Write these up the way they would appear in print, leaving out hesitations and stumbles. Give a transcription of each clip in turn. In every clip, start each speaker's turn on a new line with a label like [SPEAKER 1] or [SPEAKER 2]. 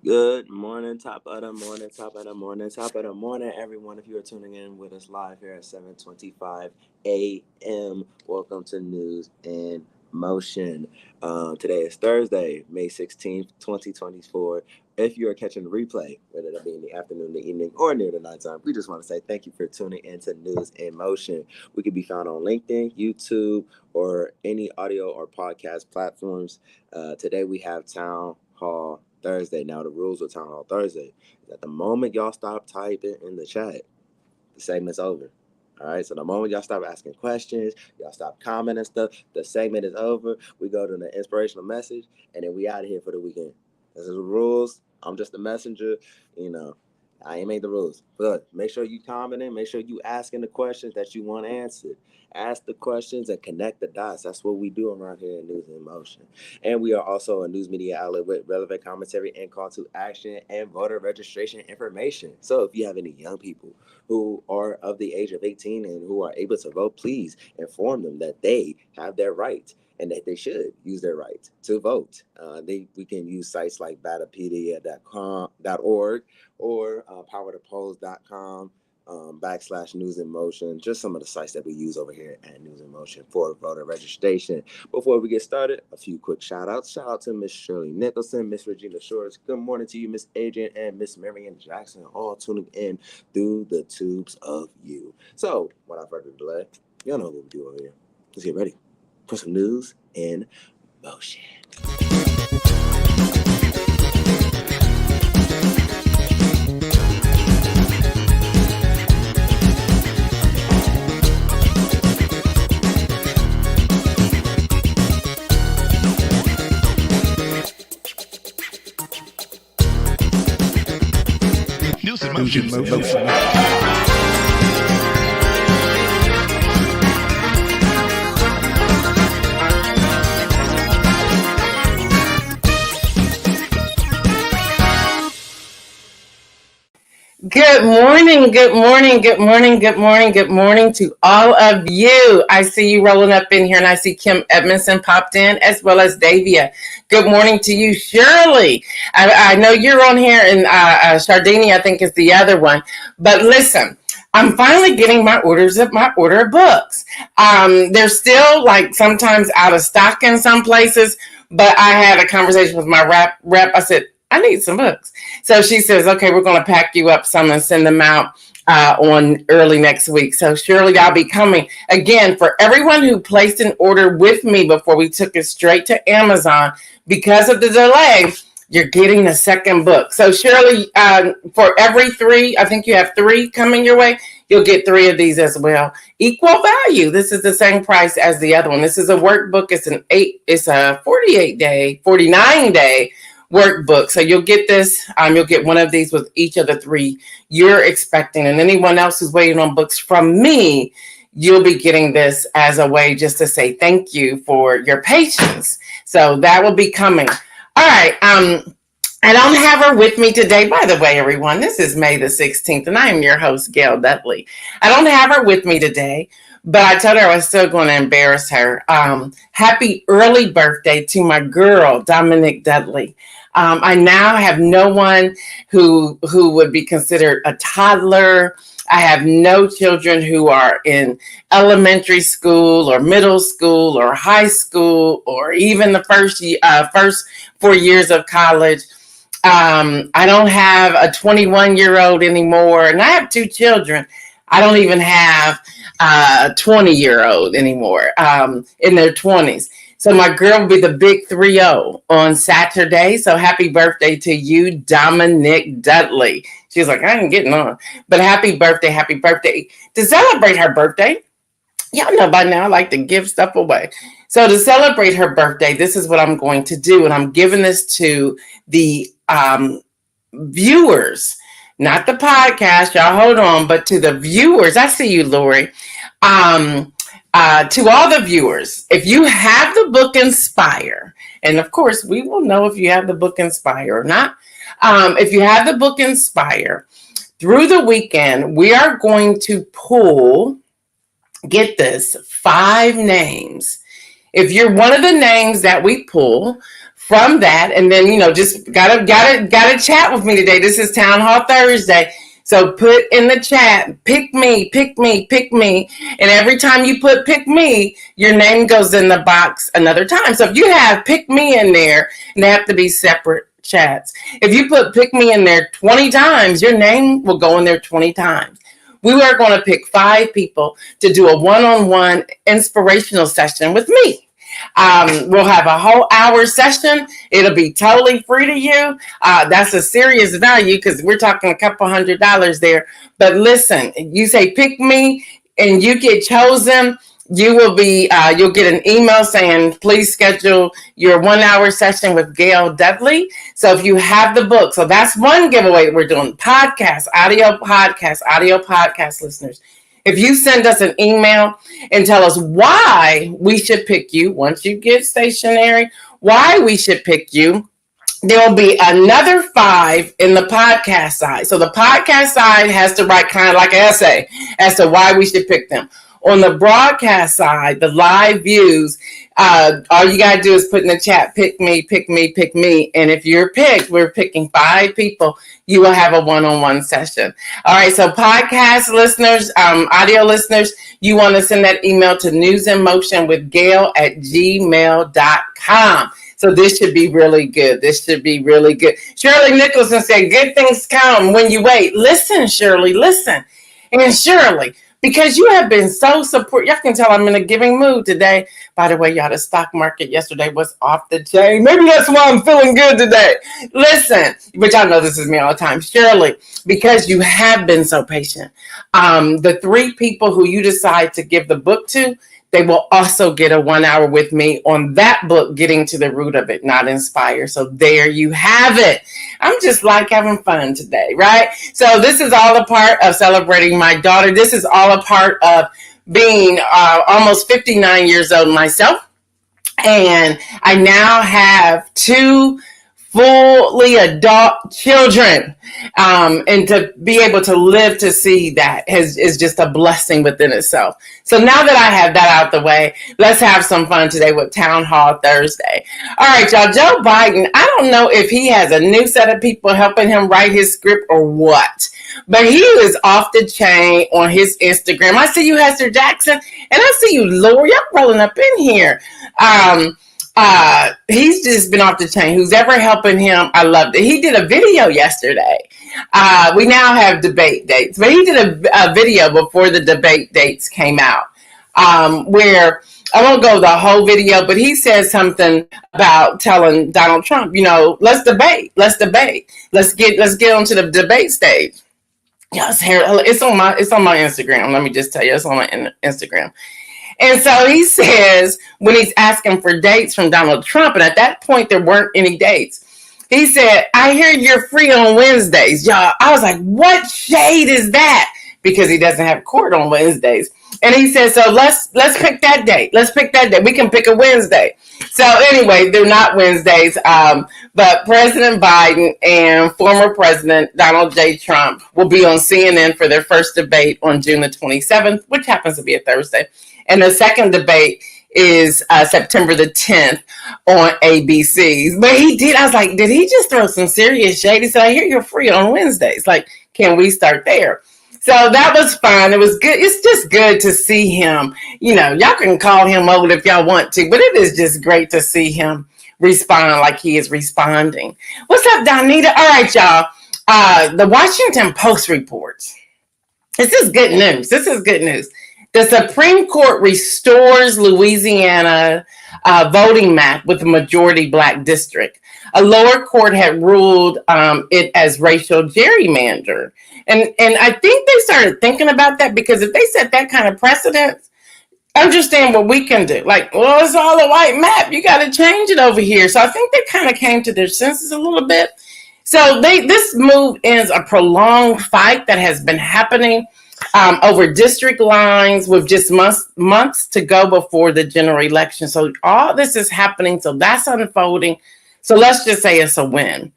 [SPEAKER 1] Good morning, top of the morning, top of the morning, top of the morning, everyone. If you are tuning in with us live here at 7:25 a.m., welcome to News in Motion. Today is Thursday, May 16th, 2024. If you are catching the replay, whether that be in the afternoon, the evening, or near the nighttime, we just want to say thank you for tuning into News in Motion. We can be found on LinkedIn, YouTube, or any audio or podcast platforms. Today we have Town Hall Thursday. Now, the rules of Town Hall Thursday is that the moment y'all stop typing in the chat, the segment's over. All right, so the moment y'all stop asking questions, y'all stop commenting stuff, the segment is over. We go to the inspirational message, and then we out of here for the weekend. These are the rules. I'm just a messenger. I ain't made the rules. But make sure you commenting. Make sure you asking the questions that you want answered. Ask the questions and connect the dots. That's what we do around here in News in Motion. And we are also a news media outlet with relevant commentary and call to action and voter registration information. So if you have any young people who are of the age of 18 and who are able to vote, please inform them that they have their right and that they should use their right to vote. We can use sites like batapedia.org or powertopolls.com /News in Motion, just some of the sites that we use over here at News in Motion for voter registration. Before we get started, a few quick shout outs. Shout out to Miss Shirley Nicholson, Miss Regina Shores. Good morning to you, Miss Adrian, and Miss Marian Jackson, all tuning in through the tubes of you. So, without further delay, y'all know what we do over here. Let's get ready. Put some news in motion.
[SPEAKER 2] News in Motion.
[SPEAKER 3] Good morning, good morning, good morning, good morning, good morning to all of you. I see you rolling up in here, and I see Kim Edmondson popped in, as well as Davia. Good morning to you, Shirley. I know you're on here, and Shardini, I think, is the other one. But listen, I'm finally getting my order of books. They're still sometimes out of stock in some places, but I had a conversation with my rep. I said, I need some books. So she says, okay, we're going to pack you up some and send them out on early next week. So surely I'll be coming. Again, for everyone who placed an order with me before we took it straight to Amazon, because of the delay, you're getting the second book. So surely for every 3, I think you have 3 coming your way, you'll get 3 of these as well. Equal value. This is the same price as the other one. This is a workbook. It's a 49-day workbook. So you'll get this. You'll get one of these with each of the 3 you're expecting. And anyone else who's waiting on books from me, you'll be getting this as a way just to say thank you for your patience. So that will be coming. All right. I don't have her with me today. By the way, everyone, this is May the 16th, and I am your host, Gail Dudley. I don't have her with me today, but I told her I was still going to embarrass her. Happy early birthday to my girl, Dominique Dudley. I now have no one who would be considered a toddler. I have no children who are in elementary school or middle school or high school or even the first 4 years of college. I don't have a 21-year-old anymore, and I have 2 children. I don't even have a 20-year-old anymore in their 20s. So my girl will be the big 3-0 on Saturday. So happy birthday to you, Dominique Dudley. She's like, I ain't getting on. But happy birthday, happy birthday. To celebrate her birthday, y'all know by now I like to give stuff away. So to celebrate her birthday, this is what I'm going to do. And I'm giving this to the viewers, not the podcast. Y'all hold on, but to the viewers. I see you, Lori. To all the viewers, if you have the book Inspire, and of course, we will know if you have the book Inspire or not. If you have the book Inspire, through the weekend, we are going to pull, get this, 5 names. If you're one of the names that we pull from that, and then just gotta chat with me today. This is Town Hall Thursday. So put in the chat, pick me, pick me, pick me. And every time you put pick me, your name goes in the box another time. So if you have pick me in there, and they have to be separate chats. If you put pick me in there 20 times, your name will go in there 20 times. We are going to pick 5 people to do a one-on-one inspirational session with me. We'll have a whole hour session. It'll be totally free to you. That's a serious value because we're talking a couple $100 there. But listen, you say pick me and you get chosen. You will be, you'll get an email saying, please schedule your 1 hour session with Gail Dudley. So if you have the book, so that's one giveaway we're doing. Audio podcast listeners. If you send us an email and tell us why we should pick you, once you get stationary, why we should pick you, there will be another 5 in the podcast side. So the podcast side has to write kind of like an essay as to why we should pick them. On the broadcast side, the live views, all you got to do is put in the chat, pick me, pick me, pick me. And if you're picked, we're picking 5 people, you will have a one-on-one session. All right, so podcast listeners, audio listeners, you want to send that email to NewsInMotionWithGail at gmail.com. So this should be really good. This should be really good. Shirley Nicholson said, good things come when you wait. Listen, Shirley, listen. And Shirley, because you have been so supportive. Y'all can tell I'm in a giving mood today. By the way, y'all, the stock market yesterday was off the chain. Maybe that's why I'm feeling good today. Listen, but y'all know this is me all the time. Shirley, because you have been so patient. The 3 people who you decide to give the book to, they will also get a 1 hour with me on that book, Getting to the Root of It, Not Inspire. So there you have it. I'm just like having fun today, right? So this is all a part of celebrating my daughter. This is all a part of being almost 59 years old myself. And I now have 2 fully adult children. And to be able to live to see that is just a blessing within itself. So now that I have that out the way, let's have some fun today with Town Hall Thursday. All right, y'all, Joe Biden, I don't know if he has a new set of people helping him write his script or what, but he was off the chain on his Instagram. I see you, Hester Jackson, and I see you, Lori. Y'all rolling up in here. He's just been off the chain. Who's ever helping him, I loved it. He did a video yesterday. We now have debate dates, but he did a video before the debate dates came out, where I won't go the whole video, but he says something about telling Donald Trump, let's debate, let's get onto the debate stage. Yes, it's on my Instagram. Let me just tell you, it's on my Instagram. And so he says, when he's asking for dates from Donald Trump, and at that point, there weren't any dates. He said, I hear you're free on Wednesdays. Y'all, I was like, what shade is that? Because he doesn't have court on Wednesdays. And he said, so let's pick that date. Let's pick that date. We can pick a Wednesday. So anyway, they're not Wednesdays. But President Biden and former President Donald J. Trump will be on CNN for their first debate on June the 27th, which happens to be a Thursday. And the second debate is September the 10th on ABC's. But I was like, did he just throw some serious shade? He said, I hear you're free on Wednesdays. Like, can we start there? So that was fun. It was good. It's just good to see him. Y'all can call him old if y'all want to, but it is just great to see him respond like he is responding. What's up, Donita? All right, y'all. The Washington Post reports. This is good news. The Supreme Court restores Louisiana voting map with a majority Black district. A lower court had ruled it as racial gerrymander. And I think they started thinking about that, because if they set that kind of precedent, understand what we can do. Like, well, it's all a white map. You got to change it over here. So I think they kind of came to their senses a little bit. So this move ends a prolonged fight that has been happening over district lines with just months to go before the general election. So all this is happening. So that's unfolding. So let's just say it's a win.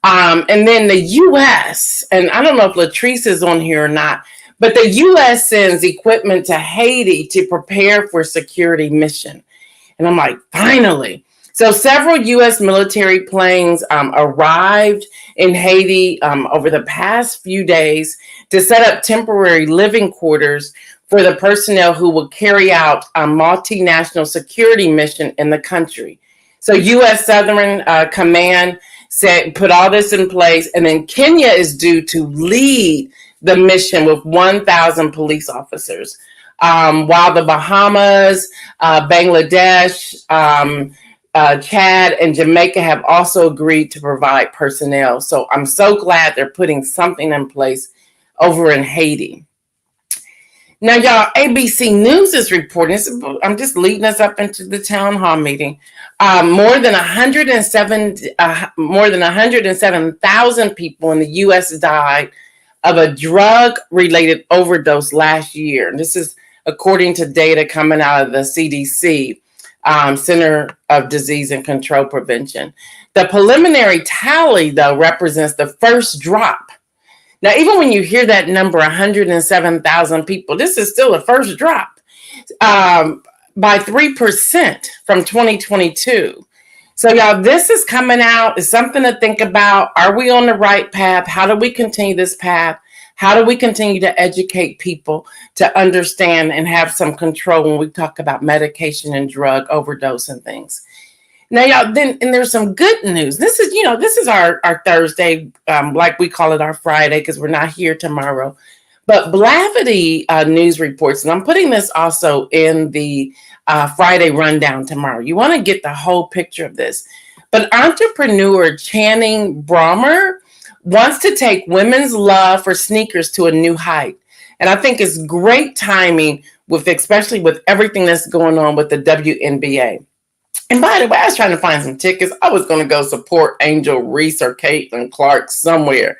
[SPEAKER 3] And then the U.S., and I don't know if Latrice is on here or not, but the U.S. sends equipment to Haiti to prepare for security mission. And I'm like, finally. So several U.S. military planes arrived in Haiti over the past few days to set up temporary living quarters for the personnel who will carry out a multinational security mission in the country. So U.S. Southern Command said put all this in place, and then Kenya is due to lead the mission with 1,000 police officers, while the Bahamas, Bangladesh, Chad, and Jamaica have also agreed to provide personnel. So I'm so glad they're putting something in place over in Haiti. Now, y'all, ABC News is reporting. I'm just leading us up into the town hall meeting. More than 107,000 people in the U.S. died of a drug-related overdose last year. And this is according to data coming out of the CDC, Center of Disease and Control Prevention. The preliminary tally, though, represents the first drop. Now, even when you hear that number, 107,000 people, this is still the first drop by 3% from 2022. So, y'all, this is coming out. It's something to think about. Are we on the right path? How do we continue this path? How do we continue to educate people to understand and have some control when we talk about medication and drug overdose and things? Now, y'all, and there's some good news. This is our Thursday, like we call it our Friday, because we're not here tomorrow. But Blavity news reports, and I'm putting this also in the Friday rundown tomorrow. You want to get the whole picture of this. But entrepreneur Channing Brahmer wants to take women's love for sneakers to a new height. And I think it's great timing, especially with everything that's going on with the WNBA. And by the way, I was trying to find some tickets. I was going to go support Angel Reese or Caitlin Clark somewhere.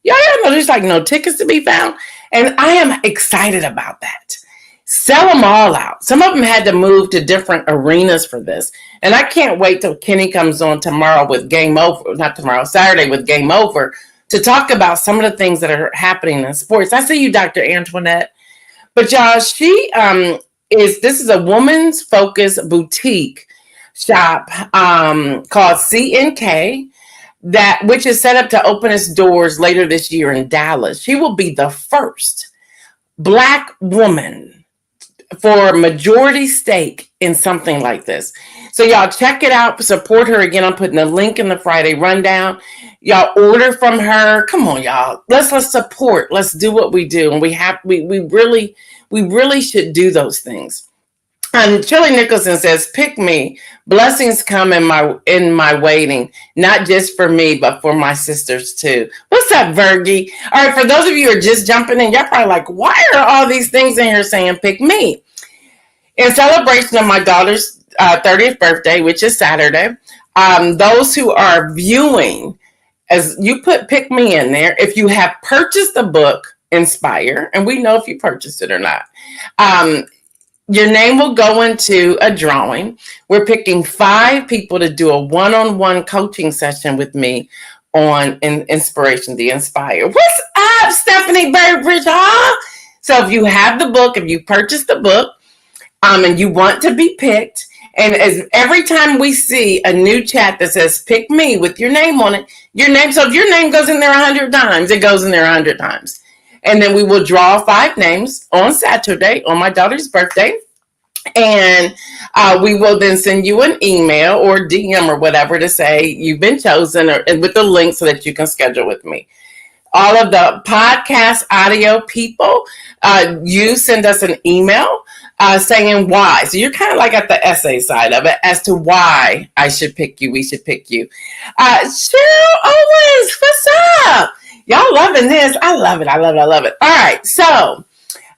[SPEAKER 3] Y'all know there's like no tickets to be found. And I am excited about that. Sell them all out. Some of them had to move to different arenas for this. And I can't wait till Kenny comes on tomorrow with Game Over, not tomorrow, Saturday with Game Over, to talk about some of the things that are happening in sports. I see you, Dr. Antoinette. But y'all, this is a woman's focused boutique shop called CNK, which is set up to open its doors later this year in Dallas. She will be the first Black woman for a majority stake in something like this. So y'all check it out, support her. Again, I'm putting a link in the Friday rundown. Y'all order from her. Come on, y'all. Let's support. Let's do what we do. And we really should do those things. And Shirley Nicholson says, pick me. Blessings come in my waiting, not just for me, but for my sisters too. What's up, Virgie? All right, for those of you who are just jumping in, y'all probably like, why are all these things in here saying pick me? In celebration of my daughter's 30th birthday, which is Saturday, those who are viewing, as you put pick me in there, if you have purchased the book, Inspire, and we know if you purchased it or not, your name will go into a drawing. We're picking 5 people to do a one-on-one coaching session with me on Inspiration, the Inspire. What's up, Stephanie Burbridge? Huh? So if you have the book, if you purchased the book, and you want to be picked, and as every time we see a new chat that says pick me with your name on it, so if your name goes in there 100 times, it goes in there 100 times. And then we will draw 5 names on Saturday, on my daughter's birthday. And we will then send you an email or DM or whatever to say you've been chosen, and with the link so that you can schedule with me. All of the podcast audio people, you send us an email saying why. So you're kind of like at the essay side of it as to why I should pick you. We should pick you. Cheryl Owens, what's up? Y'all loving this. I love it. I love it. I love it. All right. So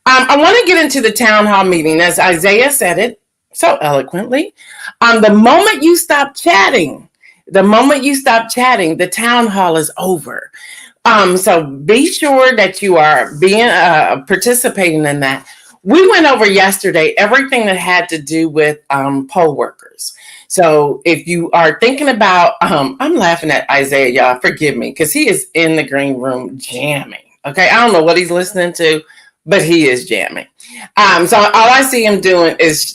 [SPEAKER 3] I want to get into the town hall meeting. As Isaiah said it so eloquently, the moment you stop chatting, the town hall is over. So be sure that you are participating in that. We went over yesterday everything that had to do with poll workers. So if you are thinking about, I'm laughing at Isaiah, y'all, forgive me, because he is in the green room jamming. Okay, I don't know what he's listening to, but he is jamming. So all I see him doing is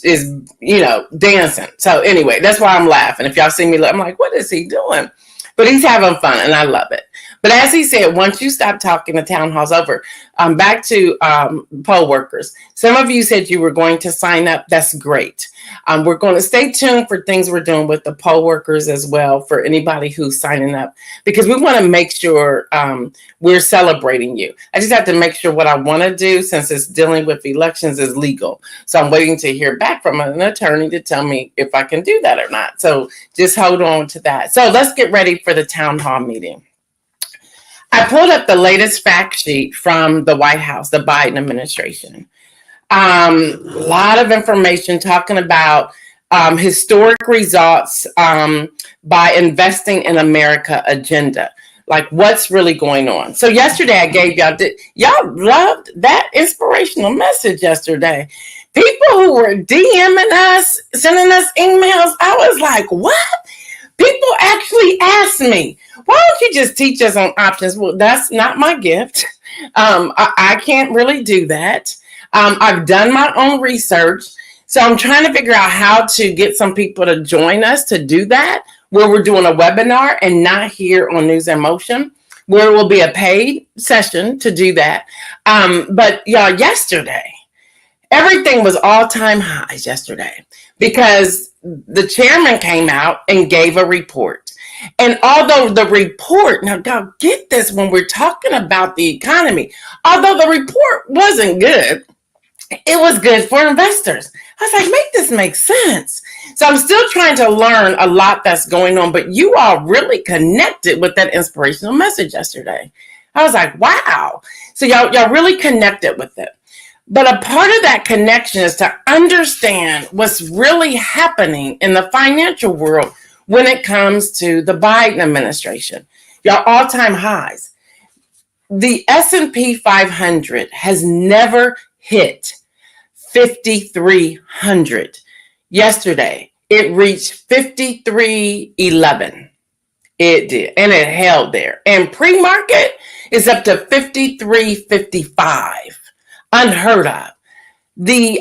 [SPEAKER 3] dancing. So anyway, that's why I'm laughing. If y'all see me, I'm like, what is he doing? But he's having fun, and I love it. But as he said, once you stop talking, the town hall's over. Back to poll workers. Some of you said you were going to sign up. That's great. We're going to stay tuned for things we're doing with the poll workers as well, for anybody who's signing up, because we want to make sure we're celebrating you. I just have to make sure what I want to do, since it's dealing with elections, is legal. So I'm waiting to hear back from an attorney to tell me if I can do that or not. So just hold on to that. So let's get ready for the town hall meeting. I pulled up the latest fact sheet from the White House, the Biden administration. A lot of information talking about historic results by investing in America agenda, like what's really going on. So yesterday I gave y'all loved that inspirational message yesterday. People who were DMing us, sending us emails, I was like, what? People actually asked me, why don't you just teach us on options? Well, that's not my gift. I can't really do that. I've done my own research. So I'm trying to figure out how to get some people to join us to do that, where we're doing a webinar and not here on News in Motion, where it will be a paid session to do that. But y'all, yesterday, everything was all-time highs yesterday, because the chairman came out and gave a report. And although the report, now God, get this, when we're talking about the economy, although the report wasn't good, it was good for investors. I was like, make this make sense. So I'm still trying to learn a lot that's going on, but you all really connected with that inspirational message yesterday. I was like, wow. So y'all really connected with it. But a part of that connection is to understand what's really happening in the financial world when it comes to the Biden administration. Y'all, all-time highs. The S&P 500 has never hit 5,300. Yesterday, it reached 5,311. It did, and it held there. And pre-market is up to 5,355. Unheard of. The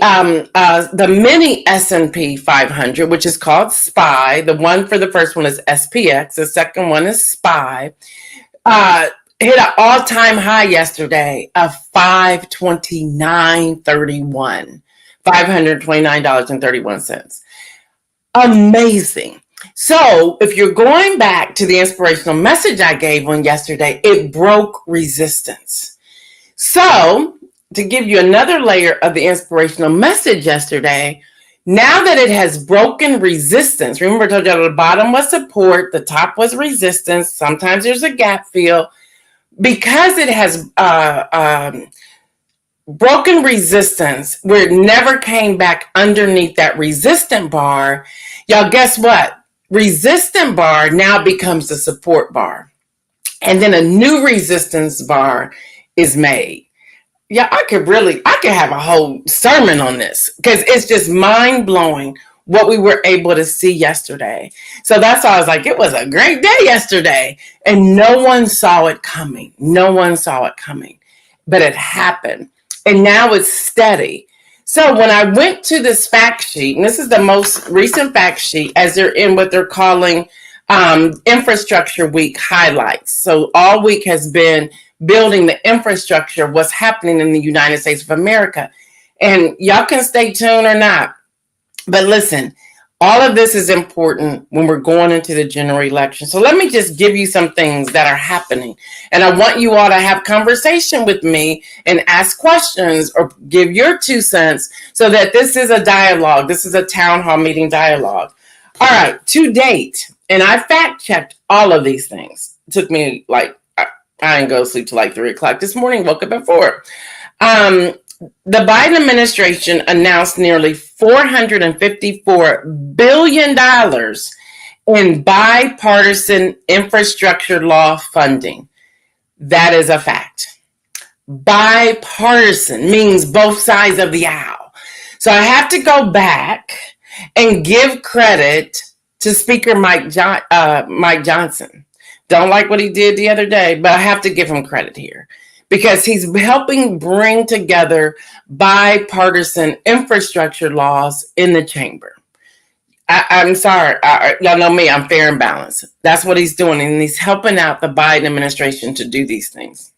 [SPEAKER 3] mini S&P 500, which is called SPY, the one for the first one is SPX, the second one is SPY, hit an all-time high yesterday of $529.31, $529.31. Amazing. So if you're going back to the inspirational message I gave on yesterday, it broke resistance. So to give you another layer of the inspirational message yesterday, now that it has broken resistance, remember I told you the bottom was support, the top was resistance, sometimes there's a gap fill, because it has broken resistance where it never came back underneath that resistant bar, y'all, guess what? Resistant bar now becomes the support bar. And then a new resistance bar is made. Yeah, I could have a whole sermon on this, because it's just mind-blowing what we were able to see yesterday. So that's why I was like, it was a great day yesterday. And no one saw it coming. No one saw it coming. But it happened. And now it's steady. So when I went to this fact sheet, and this is the most recent fact sheet, as they're in what they're calling Infrastructure Week highlights. So all week has been building the infrastructure, what's happening in the United States of America. And y'all can stay tuned or not. But listen, all of this is important when we're going into the general election. So let me just give you some things that are happening. And I want you all to have conversation with me and ask questions or give your 2 cents, so that this is a dialogue. This is a town hall meeting dialogue. All right, to date, and I fact checked all of these things. It took me I didn't go to sleep till 3 o'clock this morning, woke up at 4. The Biden administration announced nearly $454 billion in bipartisan infrastructure law funding. That is a fact. Bipartisan means both sides of the aisle. So I have to go back and give credit to Speaker Mike Johnson. Don't like what he did the other day, but I have to give him credit here, because he's helping bring together bipartisan infrastructure laws in the chamber. I'm sorry. Y'all know me. I'm fair and balanced. That's what he's doing. And he's helping out the Biden administration to do these things.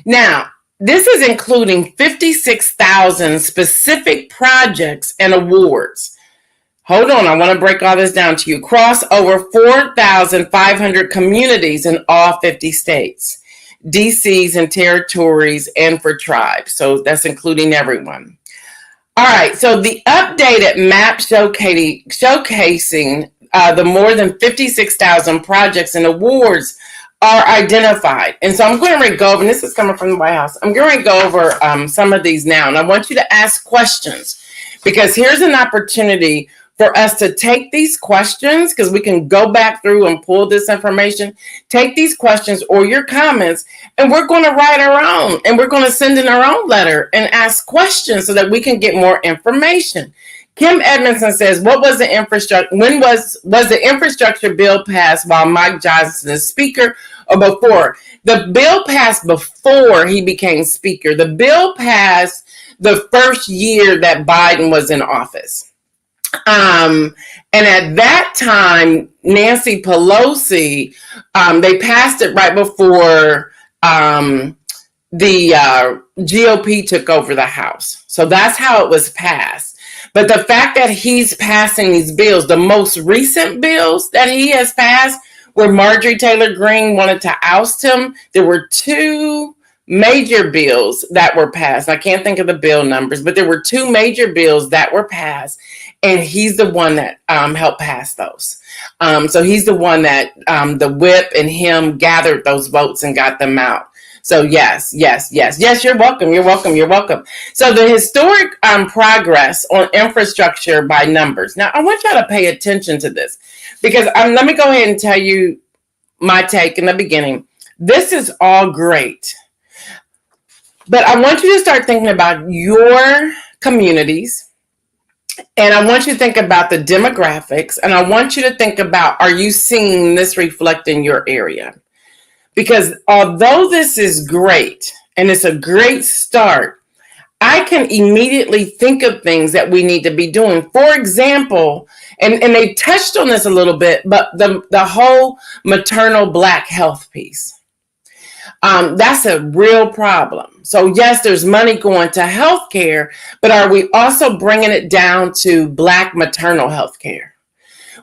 [SPEAKER 3] Now, this is including 56,000 specific projects and awards. Hold on. I want to break all this down to you. Across over 4,500 communities in all 50 states, DCs and territories, and for tribes. So that's including everyone. All right, so the updated map showcasing the more than 56,000 projects and awards are identified. And so I'm going to go over, and this is coming from the White House, I'm going to go over some of these now. And I want you to ask questions, because here's an opportunity for us to take these questions, because we can go back through and pull this information, take these questions or your comments, and we're going to write our own, and we're going to send in our own letter and ask questions so that we can get more information. Kim Edmondson says, what was the infrastructure? When was the infrastructure bill passed while Mike Johnson is speaker or before? The bill passed before he became speaker. The bill passed the first year that Biden was in office. And at that time, Nancy Pelosi, they passed it right before the GOP took over the House. So that's how it was passed. But the fact that he's passing these bills, the most recent bills that he has passed, where Marjorie Taylor Greene wanted to oust him, there were two major bills that were passed. I can't think of the bill numbers, but there were two major bills that were passed, and he's the one that helped pass those. So he's the one that the whip and him gathered those votes and got them out. So yes, you're welcome. So the historic progress on infrastructure by numbers. Now, I want y'all to pay attention to this, because let me go ahead and tell you my take in the beginning. This is all great, but I want you to start thinking about your communities, and I want you to think about the demographics, and I want you to think about, are you seeing this reflect in your area? Because although this is great, and it's a great start, I can immediately think of things that we need to be doing. For example, and they touched on this a little bit, but the whole maternal Black health piece. That's a real problem. So yes, there's money going to healthcare, but are we also bringing it down to Black maternal health care?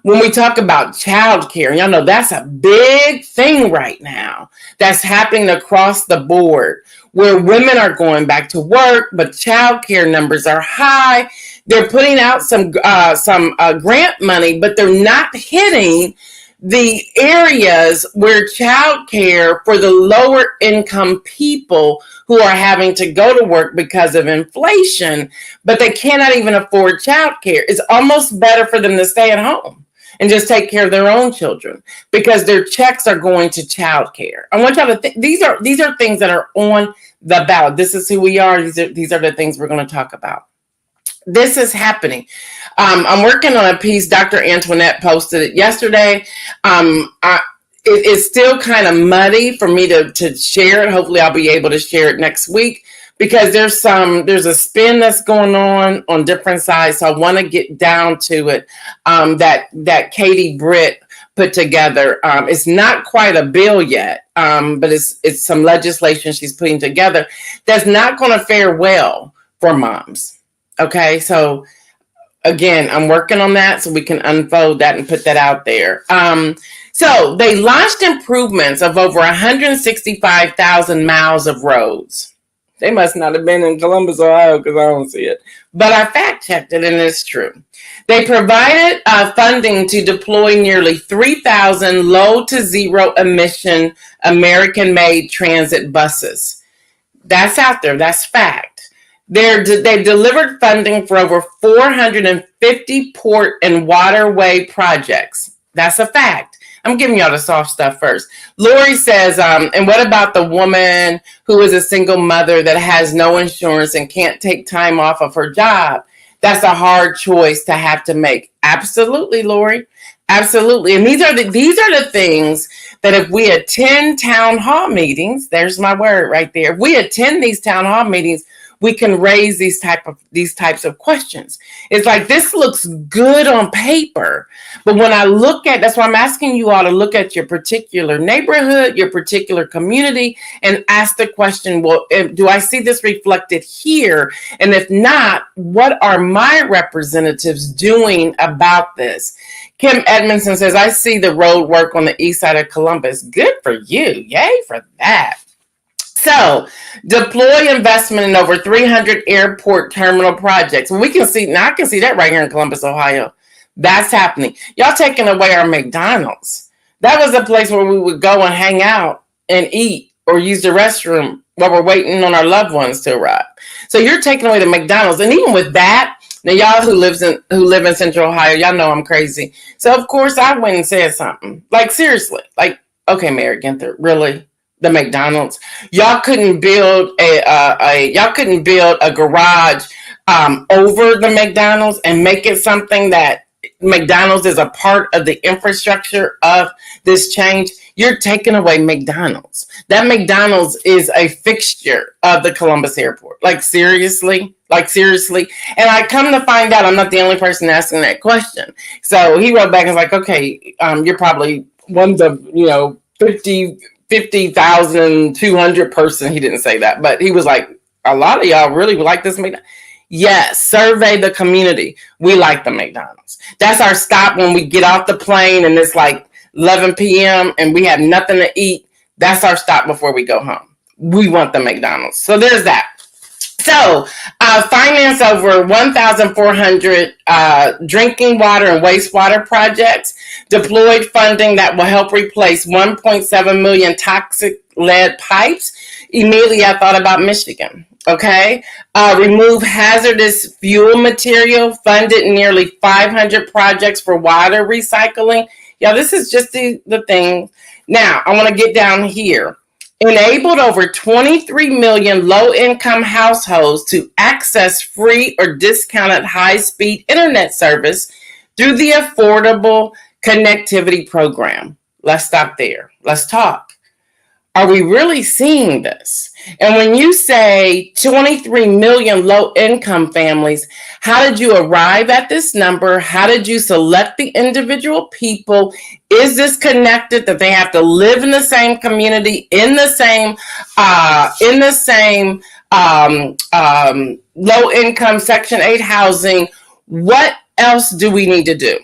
[SPEAKER 3] When we talk about child care, y'all know that's a big thing right now that's happening across the board, where women are going back to work, but child care numbers are high. They're putting out some grant money, but they're not hitting the areas where child care for the lower income people who are having to go to work because of inflation, but they cannot even afford child care. It's almost better for them to stay at home and just take care of their own children, because their checks are going to child care. I want y'all to think, these are things that are on the ballot. This is who we are. These are the things we're going to talk about. This is happening. I'm working on a piece. Dr. Antoinette posted it yesterday. It is still kind of muddy for me to share it. Hopefully I'll be able to share it next week, because there's a spin that's going on different sides. So I want to get down to it, that Katie Britt put together. It's not quite a bill yet, but it's some legislation she's putting together that's not going to fare well for moms. Okay, so again, I'm working on that so we can unfold that and put that out there. So they launched improvements of over 165,000 miles of roads. They must not have been in Columbus, Ohio, because I don't see it. But I fact-checked it, and it's true. They provided funding to deploy nearly 3,000 low to zero emission American-made transit buses. That's out there. That's fact. They've delivered funding for over 450 port and waterway projects. That's a fact. I'm giving y'all the soft stuff first. Lori says, and what about the woman who is a single mother that has no insurance and can't take time off of her job? That's a hard choice to have to make. Absolutely, Lori. Absolutely. And these are the things that if we attend town hall meetings, there's my word right there. If we attend these town hall meetings, we can raise these types of questions. It's like this looks good on paper, but when I look at, that's why I'm asking you all to look at your particular neighborhood, your particular community, and ask the question, well, do I see this reflected here? And if not, what are my representatives doing about this? Kim Edmondson says, I see the road work on the east side of Columbus. Good for you. Yay for that. So, deploy investment in over 300 airport terminal projects. We can see, now I can see that right here in Columbus, Ohio. That's happening. Y'all taking away our McDonald's. That was a place where we would go and hang out and eat or use the restroom while we're waiting on our loved ones to arrive. So you're taking away the McDonald's. And even with that, now y'all who live in Central Ohio, y'all know I'm crazy. So of course I went and said something. Like seriously, like, okay, Mary Ginther, really? The McDonald's? Y'all couldn't build a garage over the McDonald's and make it something that McDonald's is a part of the infrastructure of this change? You're taking away McDonald's. That McDonald's is a fixture of the Columbus airport. Like seriously? And I come to find out I'm not the only person asking that question. So he wrote back and was like, okay, you're probably one of the, 50,200 person. He didn't say that, but he was like, a lot of y'all really like this McDonald's. Yes, survey the community. We like the McDonald's. That's our stop when we get off the plane and it's like 11 p.m. and we have nothing to eat. That's our stop before we go home. We want the McDonald's. So there's that. So, finance over 1,400 drinking water and wastewater projects, deployed funding that will help replace 1.7 million toxic lead pipes. Immediately, I thought about Michigan. Okay, remove hazardous fuel material, funded nearly 500 projects for water recycling. Yeah, this is just the thing. Now, I want to get down here. Enabled over 23 million low-income households to access free or discounted high-speed internet service through the Affordable Connectivity Program. Let's stop there. Let's talk. Are we really seeing this? And when you say 23 million low-income families, how did you arrive at this number? How did you select the individual people? Is this connected that they have to live in the same community, in the same low-income Section 8 housing? What else do we need to do?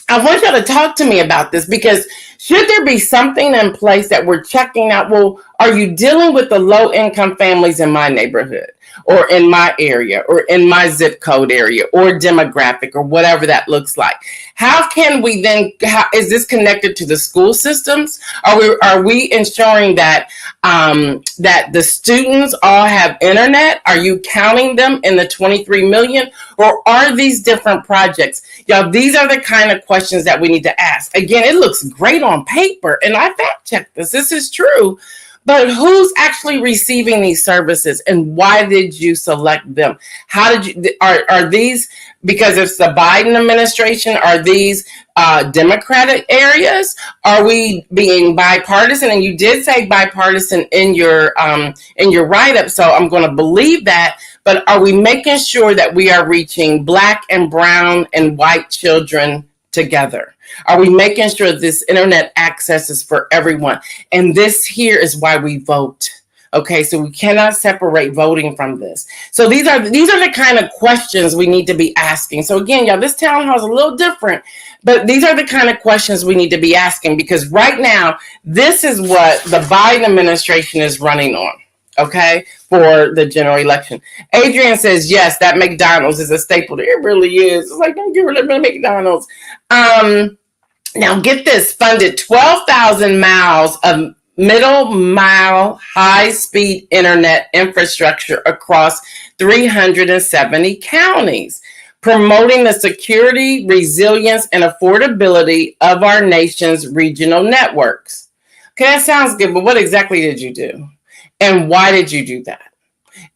[SPEAKER 3] I want y'all to talk to me about this, because should there be something in place that we're checking out? Well, are you dealing with the low income families in my neighborhood or in my area or in my zip code area or demographic or whatever that looks like? How can we then, is this connected to the school systems? Are we ensuring that that the students all have internet? Are you counting them in the 23 million? Or are these different projects? Y'all, these are the kind of questions that we need to ask. Again, it looks great on paper, and I fact checked this. This is true. But who's actually receiving these services, and why did you select them? How did you, are these, because it's the Biden administration, are these Democratic areas? Are we being bipartisan? And you did say bipartisan in your write-up, so I'm going to believe that. But are we making sure that we are reaching Black and brown and white children together? Are we making sure this internet access is for everyone? And this here is why we vote. Okay, so we cannot separate voting from this. So these are the kind of questions we need to be asking. So again, y'all, this town hall is a little different, but these are the kind of questions we need to be asking, because right now, this is what the Biden administration is running on. Okay, for the general election. Adrian says, yes, that McDonald's is a staple. It really is. It's like, don't get rid of McDonald's. Now get this, funded 12,000 miles of middle mile high-speed internet infrastructure across 370 counties, promoting the security, resilience, and affordability of our nation's regional networks. Okay, that sounds good, but what exactly did you do? And why did you do that?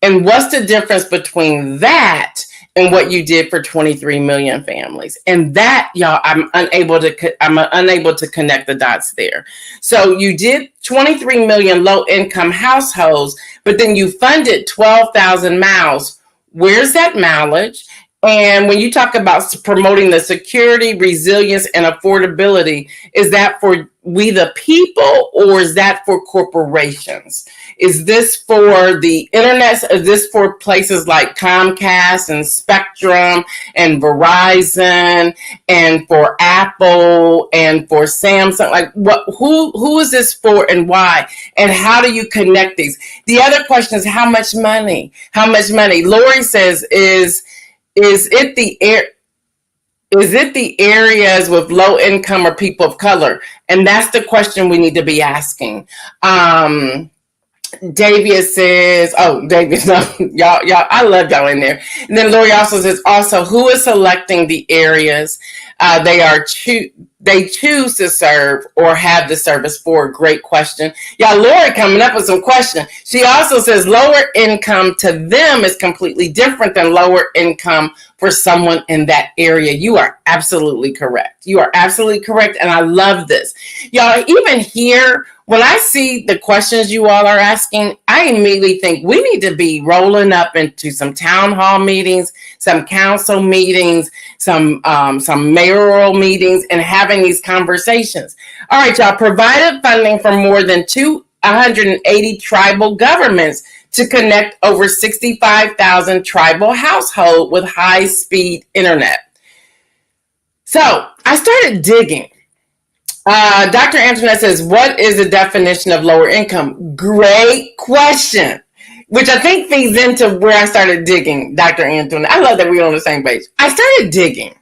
[SPEAKER 3] And what's the difference between that and what you did for 23 million families. And that, y'all, I'm unable to connect the dots there. So you did 23 million low income households, but then you funded 12,000 miles. Where's that mileage? And when you talk about promoting the security, resilience, and affordability, is that for we the people, or is that for corporations? Is this for the internet? Is this for places like Comcast and Spectrum and Verizon and for Apple and for Samsung? Like, what? Who is this for and why? And how do you connect these? The other question is how much money? How much money? Lori says is it the areas with low income or people of color? And that's the question we need to be asking. Davia says, Davia, no, y'all, I love y'all in there. And then Lori also says, also, who is selecting the areas they choose to serve or have the service for? Great question. Y'all, Lori coming up with some questions. She also says lower income to them is completely different than lower income for someone in that area. You are absolutely correct. You are absolutely correct. And I love this. Y'all, even here, when I see the questions you all are asking, I immediately think we need to be rolling up into some town hall meetings, some council meetings, some mayoral meetings, and having these conversations. All right, y'all, provided funding for more than 280 tribal governments to connect over 65,000 tribal households with high-speed internet. So I started digging. Dr. Antoinette says, what is the definition of lower income? Great question, which I think feeds into where I started digging, Dr. Antoinette. I love that we're on the same page. I started digging.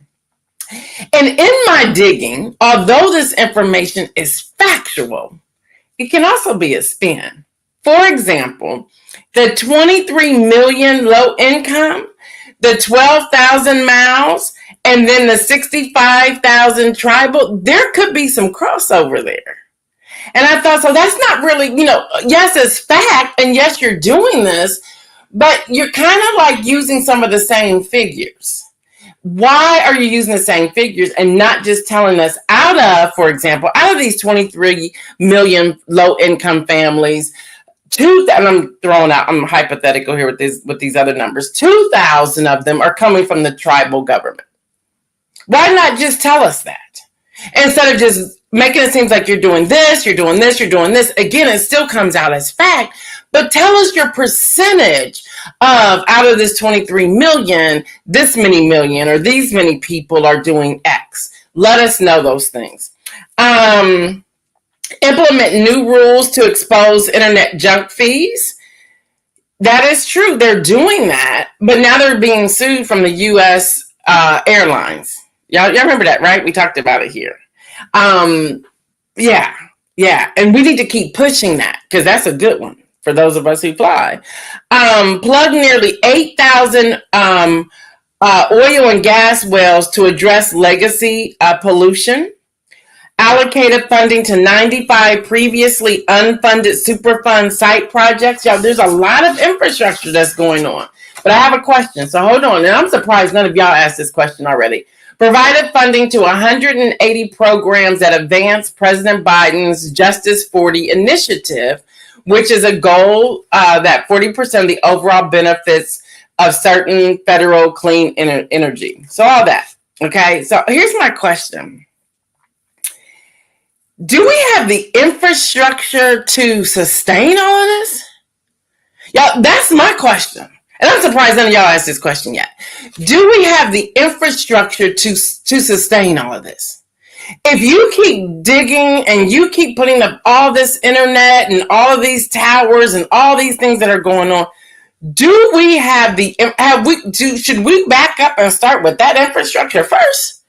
[SPEAKER 3] And in my digging, although this information is factual, it can also be a spin. For example, the 23 million low income, the 12,000 miles, and then the 65,000 tribal, there could be some crossover there. And I thought, so that's not really, yes, it's fact, and yes, you're doing this, but you're kind of like using some of the same figures. Why are you using the same figures and not just telling us for example, out of these 23 million low-income families, and I'm hypothetical here with these other numbers, 2,000 of them are coming from the tribal government. Why not just tell us that? Instead of just making it seem like you're doing this, you're doing this, you're doing this. Again, it still comes out as fact, but tell us your percentage of out of this 23 million, this many million, or these many people are doing X. Let us know those things. Implement new rules to expose internet junk fees. That is true. They're doing that, but now they're being sued from the U.S. Airlines. Y'all remember that, right? We talked about it here. Yeah. And we need to keep pushing that because that's a good one for those of us who fly. Plug nearly 8,000 oil and gas wells to address legacy pollution. Allocated funding to 95 previously unfunded Superfund site projects. Y'all, there's a lot of infrastructure that's going on. But I have a question, so hold on. And I'm surprised none of y'all asked this question already. Provided funding to 180 programs that advance President Biden's Justice 40 initiative, which is a goal that 40% of the overall benefits of certain federal clean energy. So all that, okay? So here's my question. Do we have the infrastructure to sustain all of this? Y'all, that's my question. And I'm surprised none of y'all asked this question yet. Do we have the infrastructure to sustain all of this? If you keep digging and you keep putting up all this internet and all of these towers and all these things that are going on, do we have should we back up and start with that infrastructure first?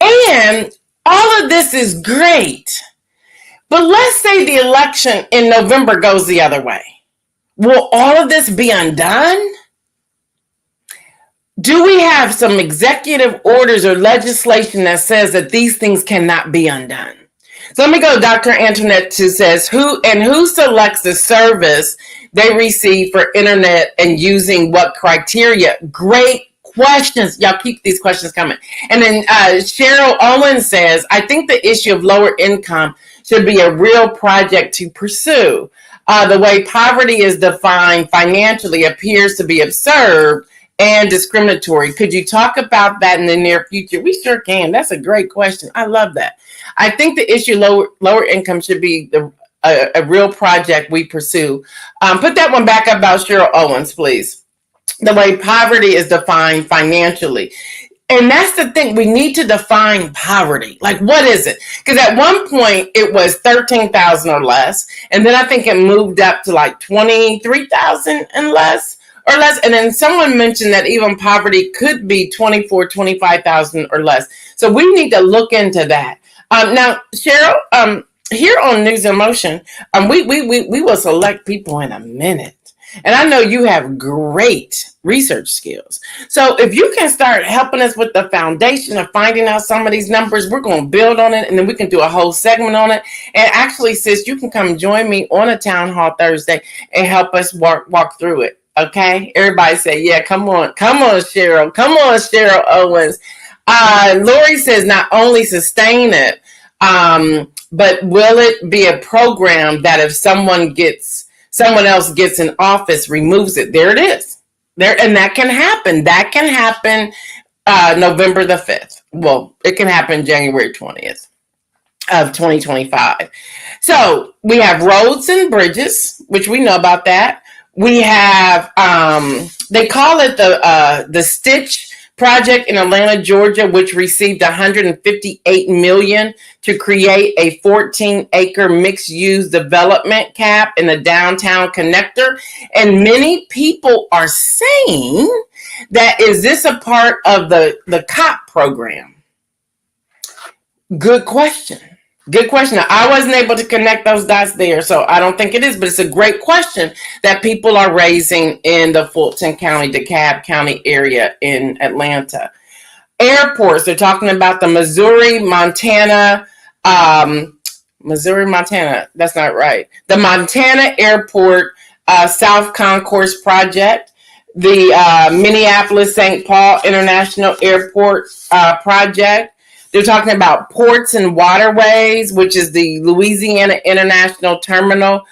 [SPEAKER 3] And all of this is great, but let's say the election in November goes the other way. Will all of this be undone? Do we have some executive orders or legislation that says that these things cannot be undone? So let me go to Dr. Antoinette, who says, who selects the service they receive for internet and using what criteria? Great questions. Y'all keep these questions coming. And then Cheryl Owen says, I think the issue of lower income should be a real project to pursue. The way poverty is defined financially appears to be absurd and discriminatory. Could you talk about that in the near future? We sure can. That's a great question. I love that. I think the issue lower income should be a real project we pursue. Put that one back up about Cheryl Owens, please. The way poverty is defined financially. And that's the thing. We need to define poverty. Like, what is it? Because at one point it was 13,000 or less. And then I think it moved up to like 23,000 and less. Or less, and then someone mentioned that even poverty could be 24, 25,000 or less. So we need to look into that. Now, Cheryl, here on News in Motion, we will select people in a minute, and I know you have great research skills. So if you can start helping us with the foundation of finding out some of these numbers, we're going to build on it, and then we can do a whole segment on it. And actually, sis, you can come join me on a town hall Thursday and help us walk through it. Okay, everybody say, yeah, come on, Cheryl. Come on, Cheryl Owens. Lori says not only sustain it, but will it be a program that if someone else gets in office, removes it? There it is. There, and that can happen. That can happen November the 5th. Well, it can happen January 20th of 2025. So we have roads and bridges, which we know about that. We have, they call it the Stitch project in Atlanta, Georgia, which received $158 million to create a 14-acre mixed-use development cap in the downtown connector. And many people are saying that, is this a part of the COP program? Good question. Good question. Now, I wasn't able to connect those dots there, so I don't think it is, but it's a great question that people are raising in the Fulton County, DeKalb County area in Atlanta. Airports, they're talking about the Missouri, Montana, that's not right. The Montana Airport South Concourse Project, the Minneapolis-St. Paul International Airport Project. They're talking about ports and waterways, which is the Louisiana International Terminal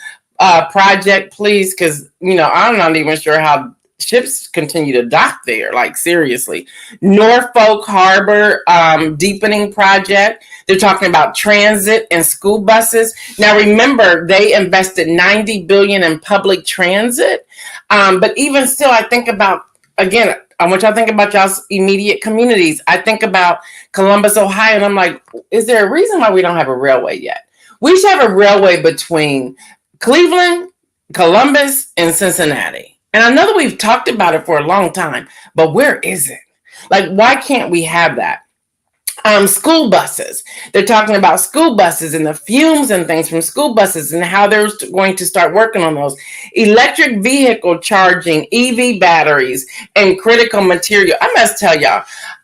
[SPEAKER 3] project, please, because, I'm not even sure how ships continue to dock there, like seriously. Norfolk Harbor deepening project. They're talking about transit and school buses. Now, remember, they invested $90 billion in public transit. But even still, I think about, again, I want y'all to think about y'all's immediate communities. I think about Columbus, Ohio, and I'm like, is there a reason why we don't have a railway yet? We should have a railway between Cleveland, Columbus, and Cincinnati. And I know that we've talked about it for a long time, but where is it? Like, why can't we have that? School buses. They're talking about school buses and the fumes and things from school buses and how they're going to start working on those. Electric vehicle charging, EV batteries, and critical material. I must tell y'all,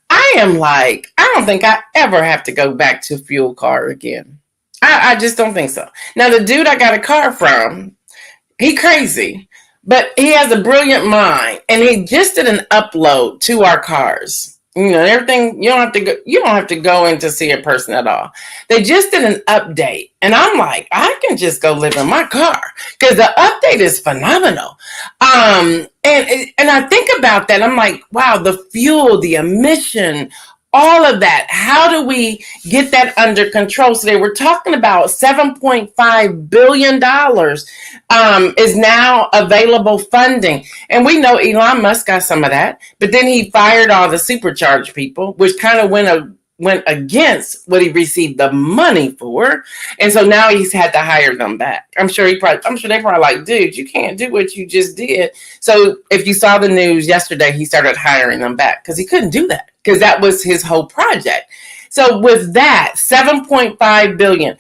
[SPEAKER 3] I don't think I ever have to go back to fuel car again. I just don't think so. Now, the dude I got a car from, he crazy, but he has a brilliant mind, and he just did an upload to our cars. Everything, you don't have to go in to see a person at all. They just did an update. And I'm like, I can just go live in my car because the update is phenomenal. And I think about that. I'm like, wow, the fuel, the emission, all of that. How do we get that under control? So they were talking about $7.5 billion is now available funding. And we know Elon Musk got some of that, but then he fired all the supercharged people, which kind of went against what he received the money for. And so now he's had to hire them back. I'm sure they probably like, dude, you can't do what you just did. So if you saw the news yesterday, he started hiring them back because he couldn't do that because that was his whole project. So with that, $7.5 billion,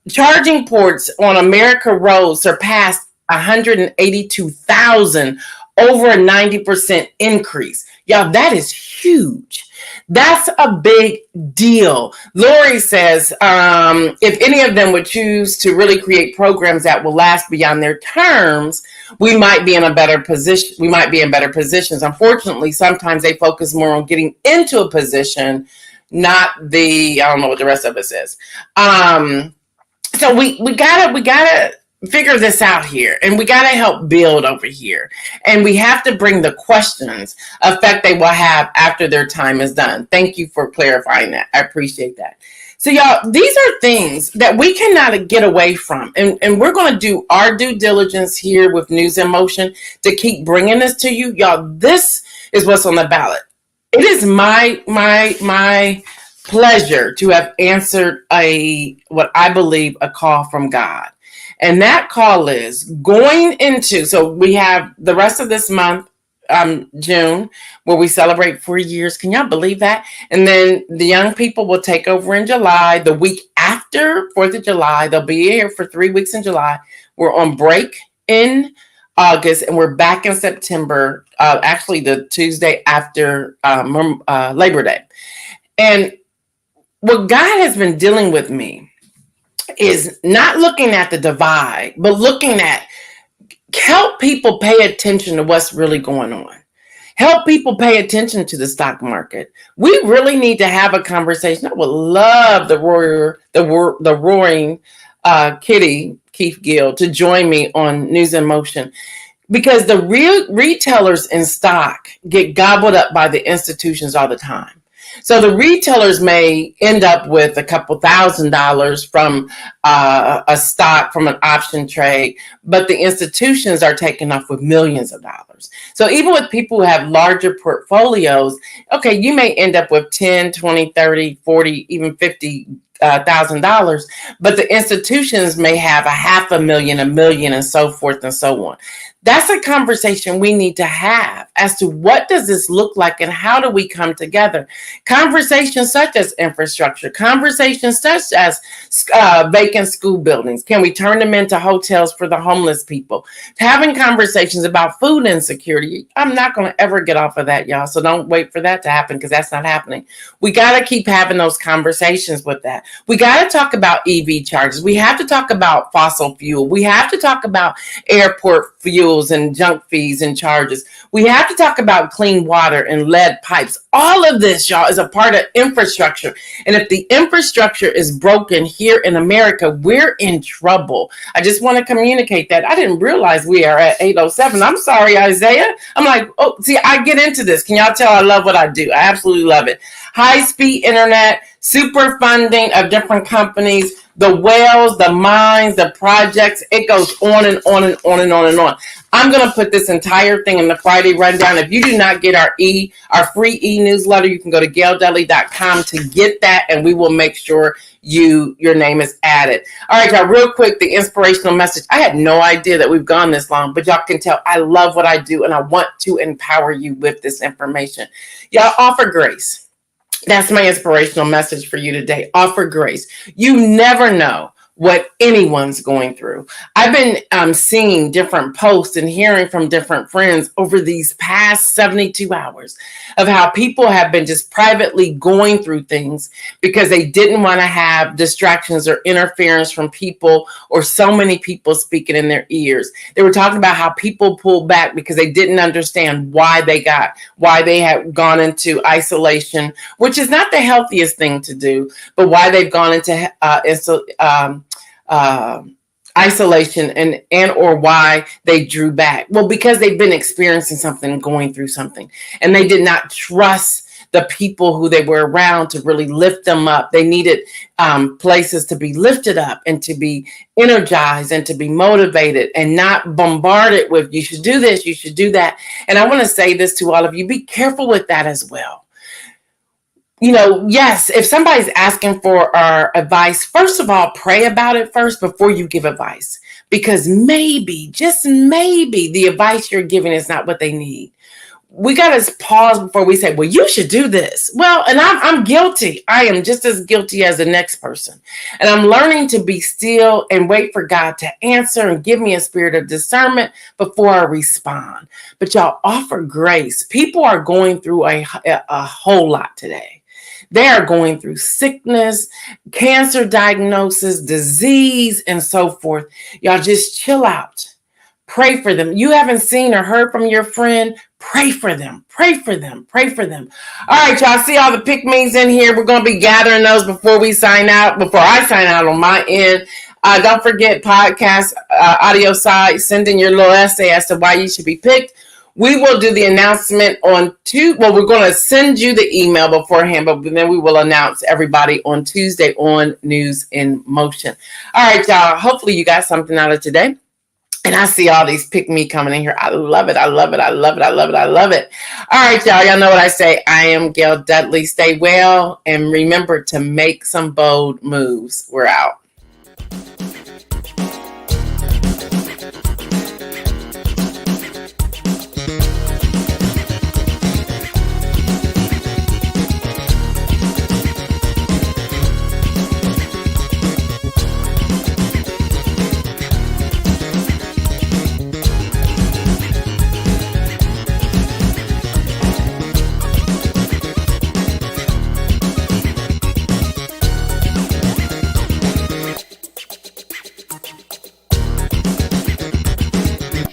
[SPEAKER 3] charging ports on America roads surpassed 182,000, over a 90% increase. Y'all, that is huge. That's a big deal. Lori says, if any of them would choose to really create programs that will last beyond their terms, we might be in a better position. We might be in better positions. Unfortunately, sometimes they focus more on getting into a position, not the, I don't know what the rest of it says. So we gotta figure this out here, and we gotta help build over here, and we have to bring the questions effect they will have after their time is done. Thank you for clarifying that. I appreciate that. So y'all, these are things that we cannot get away from, and we're going to do our due diligence here with News in Motion to keep bringing this to you. Y'all, this is what's on the ballot. It is my pleasure to have answered what I believe a call from God. And that call is going into, so we have the rest of this month, June, where we celebrate 4 years. Can y'all believe that? And then the young people will take over in July. The week after 4th of July, they'll be here for 3 weeks in July. We're on break in August, and we're back in September, actually the Tuesday after Labor Day. And what God has been dealing with me is not looking at the divide, but looking at help people pay attention to what's really going on. Help people pay attention to the stock market. We really need to have a conversation. I would love the roaring kitty, Keith Gill, to join me on News in Motion, because the real retailers in stock get gobbled up by the institutions all the time. So the retailers may end up with a couple $1,000s from a stock from an option trade, but the institutions are taking off with millions of dollars. So even with people who have larger portfolios, okay, you may end up with 10, 20, 30, 40, even $50,000, but the institutions may have $500,000, $1 million, and so forth and so on. That's a conversation we need to have as to what does this look like and how do we come together. Conversations such as infrastructure, conversations such as vacant school buildings. Can we turn them into hotels for the homeless people? Having conversations about food insecurity. I'm not going to ever get off of that, y'all. So don't wait for that to happen, because that's not happening. We got to keep having those conversations with that. We got to talk about EV charges. We have to talk about fossil fuel. We have to talk about airport fuel and junk fees and charges. We have to talk about clean water and lead pipes. All of this, y'all, is a part of infrastructure. And if the infrastructure is broken here in America, we're in trouble. I just want to communicate that. I didn't realize we are at 8:07. I'm sorry, Isaiah. I'm like, oh, see, I get into this. Can y'all tell I love what I do? I absolutely love it. High-speed internet, super funding of different companies, the wells, the mines, the projects. It goes on and on and on and on and on. I'm going to put this entire thing in the Friday rundown. If you do not get our free e-newsletter, you can go to gaildudley.com to get that, and we will make sure your name is added. All right, y'all, real quick, the inspirational message. I had no idea that we've gone this long, but y'all can tell I love what I do, and I want to empower you with this information. Y'all, offer grace. That's my inspirational message for you today. Offer grace. You never know what anyone's going through. I've been seeing different posts and hearing from different friends over these past 72 hours of how people have been just privately going through things because they didn't want to have distractions or interference from people or so many people speaking in their ears. They were talking about how people pulled back because they didn't understand why they had gone into isolation, which is not the healthiest thing to do, but why they've gone into isolation and or why they drew back. Well, because they've been experiencing something, going through something, and they did not trust the people who they were around to really lift them up. They needed places to be lifted up and to be energized and to be motivated and not bombarded with, you should do this, you should do that. And I want to say this to all of you, be careful with that as well. You know, yes, if somebody's asking for our advice, first of all, pray about it first before you give advice, because maybe, just maybe, the advice you're giving is not what they need. we got to pause before we say, well, you should do this. Well, and I'm guilty. I am just as guilty as the next person. And I'm learning to be still and wait for God to answer and give me a spirit of discernment before I respond. But y'all, offer grace. People are going through a whole lot today. They are going through sickness, cancer diagnosis, disease, and so forth. Y'all just chill out. Pray for them. You haven't seen or heard from your friend. Pray for them. Pray for them. Pray for them. All right, y'all. See all the pick-me's in here. We're going to be gathering those before we sign out, before I sign out on my end. Don't forget podcast, audio side. Send in your little essay as to why you should be picked. We will do the announcement on Well, we're going to send you the email beforehand, but then we will announce everybody on Tuesday on News in Motion. All right, y'all. Hopefully you got something out of today. And I see all these pick me coming in here. I love it. I love it. I love it. I love it. I love it. All right, y'all. Y'all know what I say. I am Gail Dudley. Stay well. And remember to make some bold moves. We're out.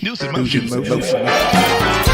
[SPEAKER 2] NewsInMotion.